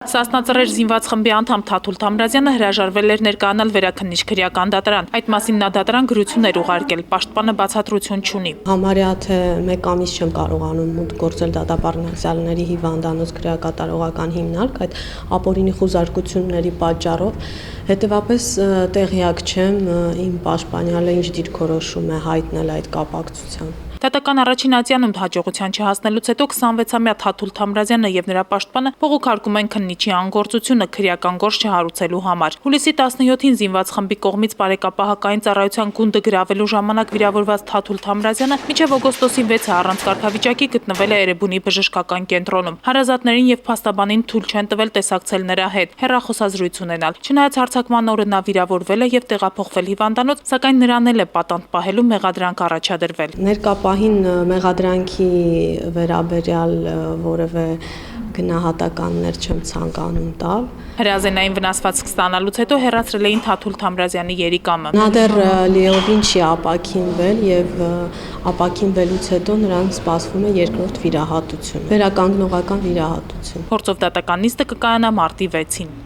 Սասնածռեր զինված խմբի անդամ Թաթուլ Թամրազյանը հրաժարվել էր ներկայանալ վերաքննիչ քրեական դատարան։ Այդ մասին նա դատարան գրություն էր ուղարկել, պաշտպանը բացատրություն չունի։ Համարյա թե մեկ ամիս չեմ կարողանում մուտք գործել դատապարտյալների հիվանդանոց քրեակատարողական հիմնարկ այդ ապօրինի խուզարկությունների պատճառով, հետևաբար տեղյակ չեմ իմ պաշտպանյալը ինչ դիրքորոշում է հայտնել այդ կապակցությամբ։ Դատական առաջին ատյանում հաջողության չհասնելուց հետո 26-ամյա Թաթուլ Թամրազյանը եւ նրա պաշտպանը բողոքարկում են քննիչի անգործությունը քրեական գործ չհարուցելու համար։ Հուլիսի 17-ին զինված խմբի կողմից բարեկապահական ծառայության գունդը գրավելու ժամանակ վիրավորված Թաթուլ Թամրազյանը մինչև օգոստոսի 6-ը առանց կարգավիճակի գտնվել է Էրեբունի բժշկական կենտրոնում։ Հարազատներին եւ փաստաբանին թույլ չեն տվել տեսակցել նրա հետ, հեռախոսազրույց ունենալ։ Չնայած հարձակման օրը նա վիրավորվել է եւ տեղափոխվել հիվանդանոց, սակայն նրան էլ է պատանդ պահելու մեղադրանք առաջադրվել։ Ներկապահին մեղադրանքի վերաբերյալ որևէ գնահատականներ չեմ ցանկանում տալ։ Հրազենային վնասվածք ստանալուց հետո հեռացրել էին Թաթուլ Թամրազյանի երիկամը։ Նա դեռ լիովին չի ապաքինվել եւ ապաքինվելուց հետո նրան սպասվում է երկրորդ վիրահատություն, վերականգնողական վիրահատություն։ Փորձով դատական նիստը կկայանա մարտի 6-ին։